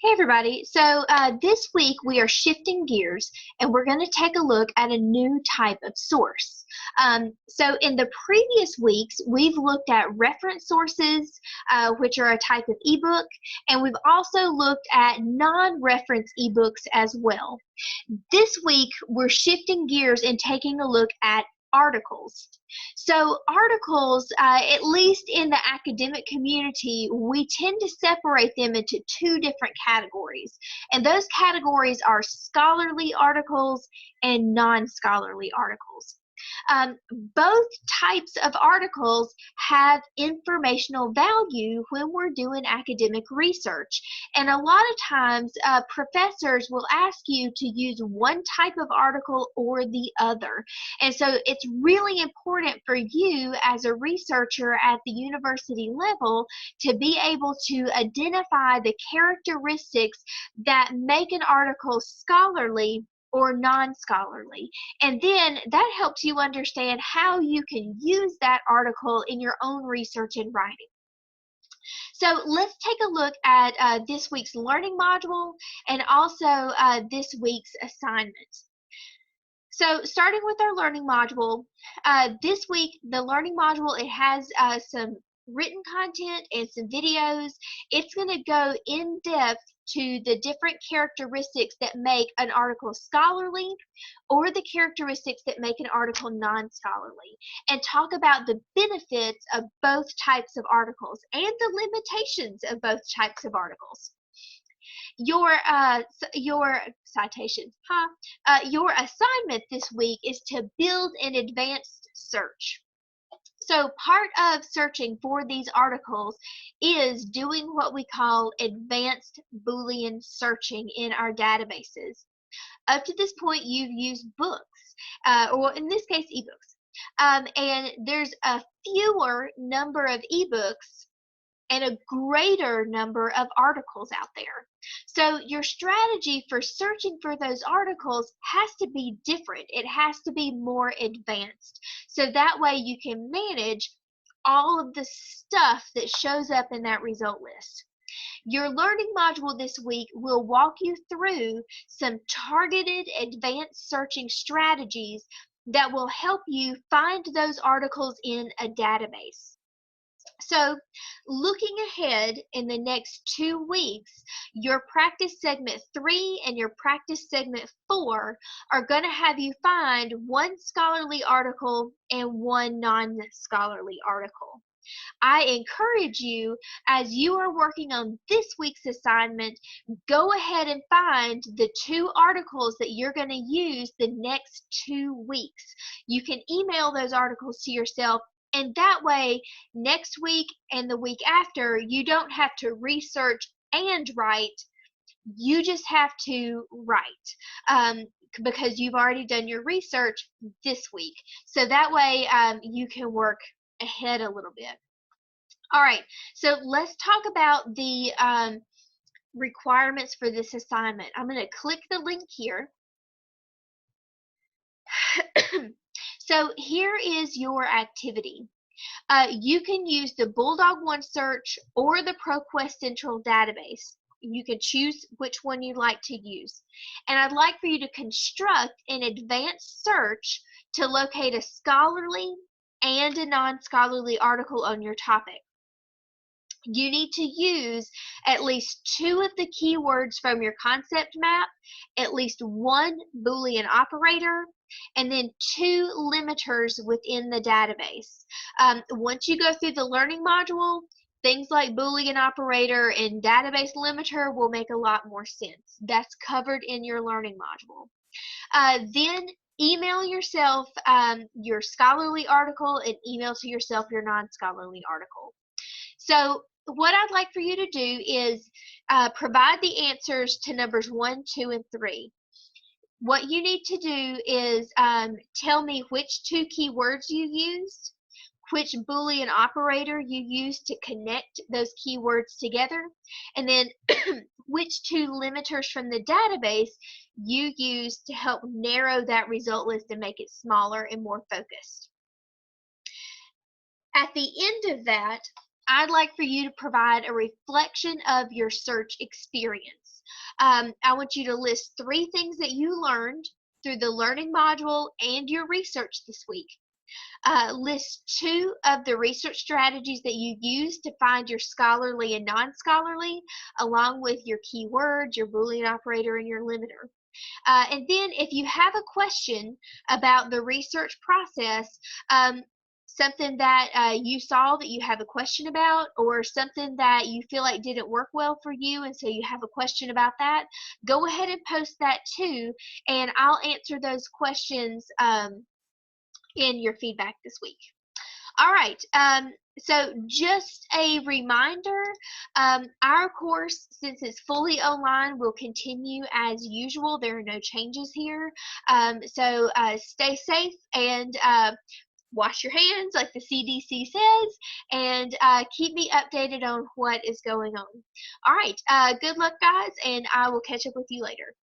Hey everybody, so this week we are shifting gears and we're going to take a look at a new type of source. So in the previous weeks we've looked at reference sources, which are a type of ebook, and we've also looked at non-reference ebooks as well. This week we're shifting gears and taking a look at articles. So articles, at least in the academic community, we tend to separate them into two different categories. And those categories are scholarly articles and non-scholarly articles. Both types of articles have informational value when we're doing academic research. And a lot of times professors will ask you to use one type of article or the other. And so it's really important for you as a researcher at the university level to be able to identify the characteristics that make an article scholarly or non-scholarly. And then that helps you understand how you can use that article in your own research and writing. So let's take a look at this week's learning module and also this week's assignment. So starting with our learning module, this week the learning module, it has some written content and some videos. It's going to go in depth to the different characteristics that make an article scholarly or the characteristics that make an article non-scholarly, and talk about the benefits of both types of articles and the limitations of both types of articles. Your citations, your assignment this week is to build an advanced search. So part of searching for these articles is doing what we call advanced Boolean searching in our databases. Up to this point, you've used books, or in this case, ebooks. And there's a fewer number of ebooks and a greater number of articles out there. So your strategy for searching for those articles has to be different. It has to be more advanced. So that way you can manage all of the stuff that shows up in that result list. Your learning module this week will walk you through some targeted advanced searching strategies that will help you find those articles in a database. So looking ahead in the next 2 weeks, your practice segment 3 and your practice segment 4 are going to have you find one scholarly article and one non-scholarly article. I encourage you, as you are working on this week's assignment, go ahead and find the 2 articles that you're going to use the next 2 weeks. You can email those articles to yourself, and that way, next week and the week after, you don't have to research and write. You just have to write because you've already done your research this week. So that way, you can work ahead a little bit. All right, so let's talk about the requirements for this assignment. I'm going to click the link here. So here is your activity. You can use the Bulldog OneSearch or the ProQuest Central database. You can choose which one you'd like to use. And I'd like for you to construct an advanced search to locate a scholarly and a non-scholarly article on your topic. You need to use at least 2 of the keywords from your concept map, at least 1 Boolean operator, and then 2 limiters within the database. Once you go through the learning module, things like Boolean operator and database limiter will make a lot more sense. That's covered in your learning module. Then email yourself your scholarly article and email to yourself your non-scholarly article. So what I'd like for you to do is provide the answers to numbers 1, 2, and 3. What you need to do is tell me which 2 keywords you used, which Boolean operator you used to connect those keywords together, and then which 2 limiters from the database you used to help narrow that result list and make it smaller and more focused. At the end of that, I'd like for you to provide a reflection of your search experience. I want you to list 3 things that you learned through the learning module and your research this week. List 2 of the research strategies that you use to find your scholarly and non-scholarly, along with your keywords, your Boolean operator, and your limiter. And then if you have a question about the research process, something that you saw that you have a question about, or something that you feel like didn't work well for you and so you have a question about that, go ahead and post that too, and I'll answer those questions in your feedback this week. All right, so just a reminder, our course, since it's fully online, will continue as usual. There are no changes here. So stay safe and wash your hands like the CDC says, and keep me updated on what is going on. All right, good luck, guys, and I will catch up with you later.